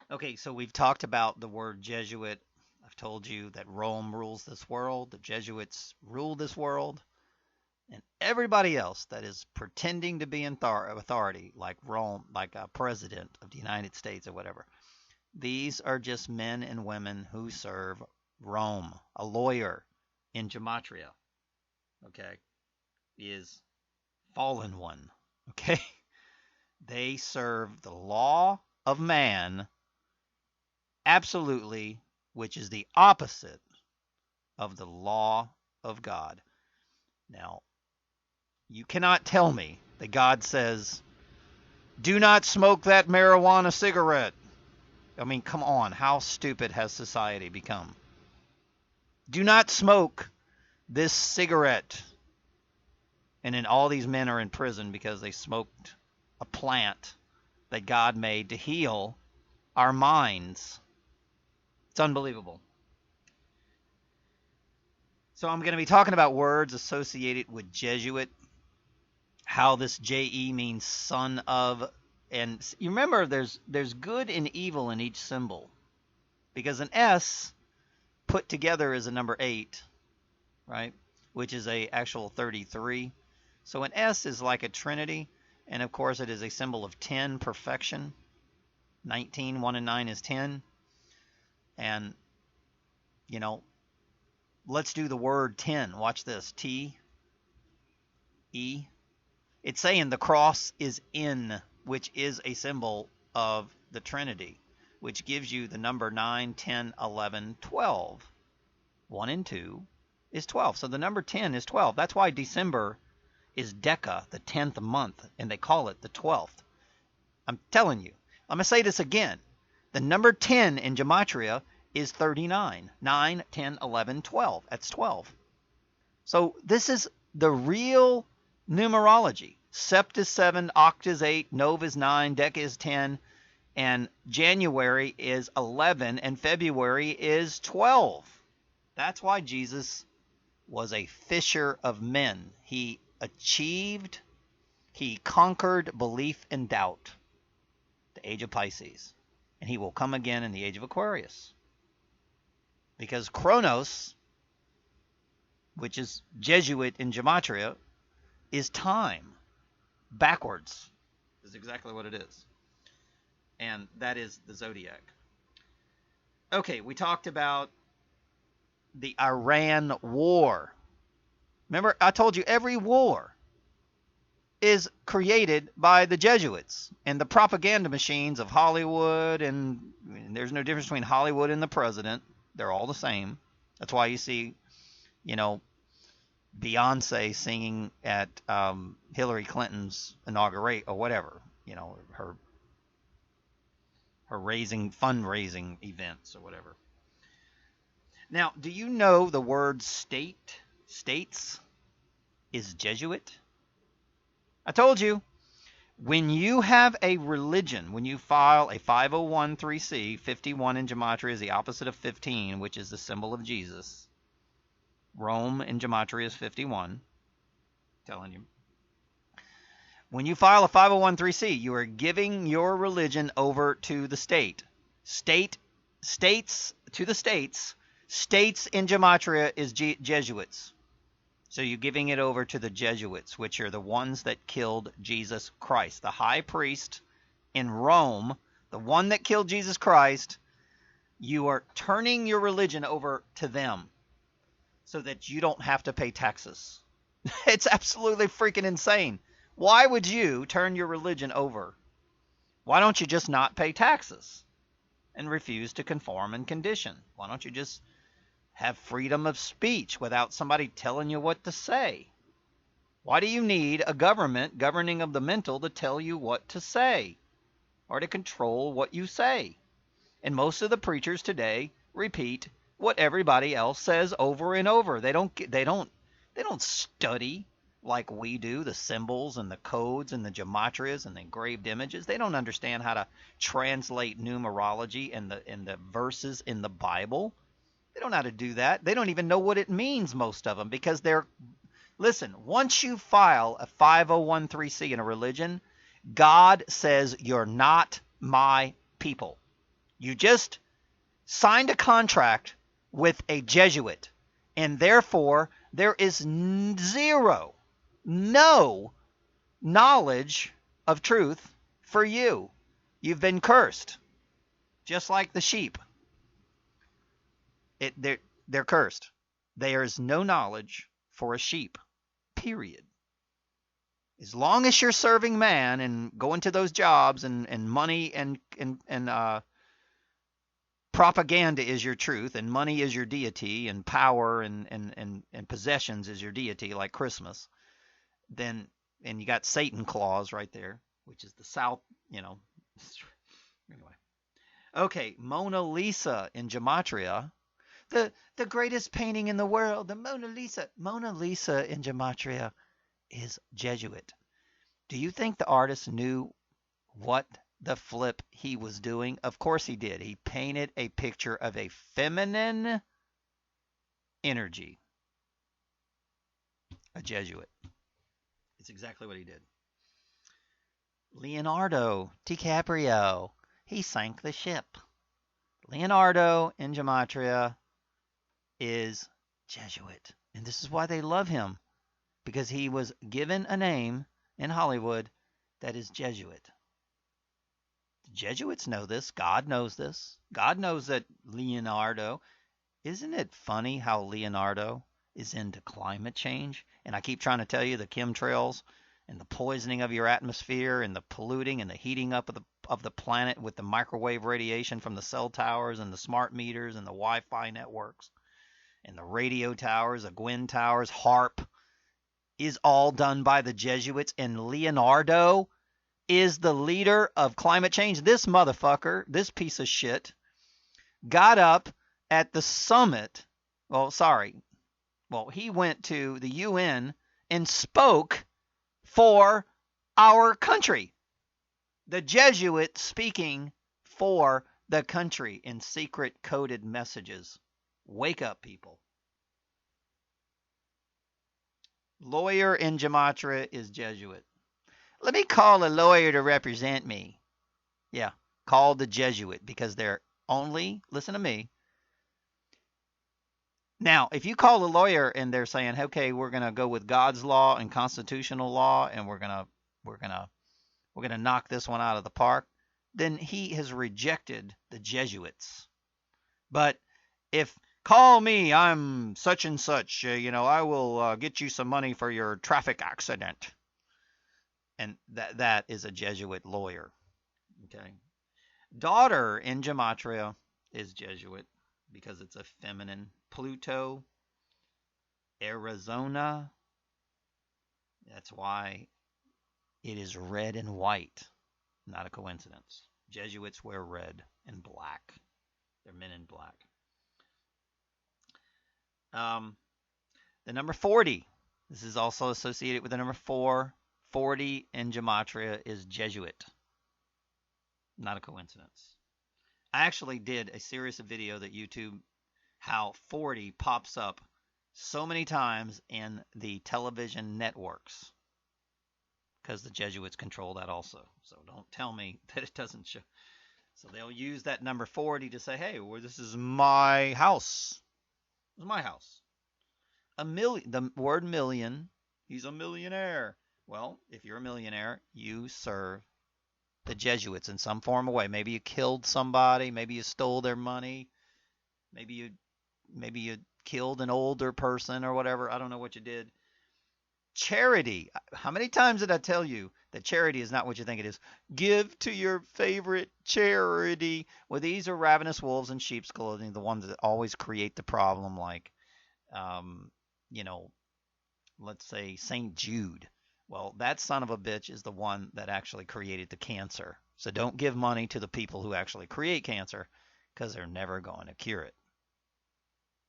Okay, so we've talked about the word Jesuit. I've told you that Rome rules this world, the Jesuits rule this world, and everybody else that is pretending to be in authority, like Rome, like a president of the United States or whatever, these are just men and women who serve Rome. A lawyer in gematria, okay, is fallen one, okay? They serve the law of man absolutely, which is the opposite of the law of God. Now, you cannot tell me that God says, do not smoke that marijuana cigarette. I mean, come on. How stupid has society become? Do not smoke this cigarette. And then all these men are in prison because they smoked a plant that God made to heal our minds. It's unbelievable. So I'm going to be talking about words associated with Jesuit, how this JE means son of, and you remember there's good and evil in each symbol, because an S put together is a number 8, right? Which is a actual 33. So an S is like a trinity, and of course it is a symbol of 10, perfection. 19, 1 and 9 is 10. And you know, let's do the word 10. Watch this. T E. It's saying the cross is in, which is a symbol of the Trinity, which gives you the number 9, 10, 11, 12. 1 and 2 is 12. So the number 10 is 12. That's why December is Deca, the 10th month, and they call it the 12th. I'm telling you. I'm going to say this again. The number 10 in Gematria is 39. 9, 10, 11, 12. That's 12. So this is the real numerology. Sept is 7, Oct is 8, Nov is 9, Deca is 10, and January is 11, and February is 12. That's why Jesus was a fisher of men. He conquered belief and doubt, the age of Pisces, and he will come again in the age of Aquarius. Because Chronos, which is Jesuit in Gematria, is time. Backwards is exactly what it is. And that is the zodiac. Okay, we talked about the Iran war. Remember, I told you every war is created by the Jesuits and the propaganda machines of Hollywood, and there's no difference between Hollywood and the president. They're all the same. That's why you see, you know, Beyonce singing at Hillary Clinton's inauguration or whatever, her fundraising events or whatever. Now, do you know the word states is Jesuit? I told you, when you have a religion, when you file a 501(c), 51 in Gematria is the opposite of 15, which is the symbol of Jesus. Rome in Gematria is 51. I'm telling you. When you file a 501(c), you are giving your religion over to the state. States to the states. States in Gematria is Jesuits. So you're giving it over to the Jesuits, which are the ones that killed Jesus Christ. The high priest in Rome, the one that killed Jesus Christ, you are turning your religion over to them so that you don't have to pay taxes. It's absolutely freaking insane. Why would you turn your religion over? Why don't you just not pay taxes and refuse to conform and condition? Why don't you just have freedom of speech without somebody telling you what to say? Why do you need a government governing of the mental to tell you what to say or to control what you say? And most of the preachers today repeat what everybody else says over and over. They don't study like we do, the symbols and the codes and the gematrias and the engraved images. They don't understand how to translate numerology and the verses in the Bible. They don't know how to do that. They don't even know what it means, most of them, because listen, once you file a 501(c) in a religion, God says you're not my people. You just signed a contract with a Jesuit, and therefore there is zero, no knowledge of truth for you. You've been cursed, just like the sheep. They're cursed. There is no knowledge for a sheep, period. As long as you're serving man and going to those jobs, and money and propaganda is your truth, and money is your deity, and power and possessions is your deity, like Christmas, then, and you got Satan clause right there, which is the South, anyway. Okay, Mona Lisa in gematria. The greatest painting in the world, the Mona Lisa. Mona Lisa in gematria is Jesuit. Do you think the artist knew what the flip he was doing? Of course he did. He painted a picture of a feminine energy. A Jesuit. It's exactly what he did. Leonardo DiCaprio. He sank the ship. Leonardo in gematria is Jesuit. And this is why they love him. Because he was given a name in Hollywood that is Jesuit. The Jesuits know this. God knows this. God knows that Leonardo. Isn't it funny how Leonardo is into climate change? And I keep trying to tell you the chemtrails and the poisoning of your atmosphere and the polluting and the heating up of the planet with the microwave radiation from the cell towers and the smart meters and the Wi-Fi networks and the radio towers, the Gwyn towers, HARP, is all done by the Jesuits, and Leonardo is the leader of climate change. This motherfucker, this piece of shit, got up at the summit. He went to the UN and spoke for our country. The Jesuit speaking for the country in secret coded messages. Wake up, people. Lawyer in gematria is Jesuit. Let me call a lawyer to represent me. Yeah, call the Jesuit, because they're only, listen to me. Now, if you call a lawyer and they're saying, okay, we're going to go with God's law and constitutional law, and we're going to knock this one out of the park, then he has rejected the Jesuits. But if call me, I'm such and such, I will get you some money for your traffic accident. And that is a Jesuit lawyer. Okay. Daughter in gematria is Jesuit because it's a feminine. Pluto, Arizona. That's why it is red and white. Not a coincidence. Jesuits wear red and black. They're men in black. The number 40. This is also associated with the number 4. 40 in gematria is Jesuit. Not a coincidence. I actually did a series of video that YouTube, how 40 pops up so many times in the television networks, because the Jesuits control that also. So don't tell me that it doesn't show. So they'll use that number 40 to say, hey, well, this is my house. This is my house. The word million, he's a millionaire. Well, if you're a millionaire, you serve the Jesuits in some form or way. Maybe you killed somebody. Maybe you stole their money. Maybe you killed an older person or whatever. I don't know what you did. Charity. How many times did I tell you that charity is not what you think it is? Give to your favorite charity. Well, these are ravenous wolves in sheep's clothing, the ones that always create the problem, like, let's say St. Jude. Well, that son of a bitch is the one that actually created the cancer. So don't give money to the people who actually create cancer, because they're never going to cure it.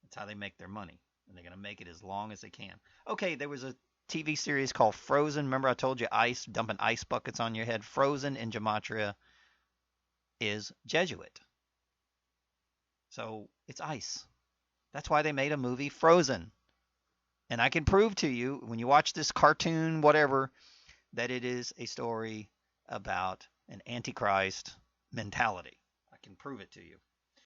That's how they make their money. And they're going to make it as long as they can. Okay, there was a TV series called Frozen. Remember I told you dumping ice buckets on your head? Frozen in gematria is Jesuit. So it's ice. That's why they made a movie, Frozen. And I can prove to you, when you watch this cartoon, whatever, that it is a story about an antichrist mentality. I can prove it to you.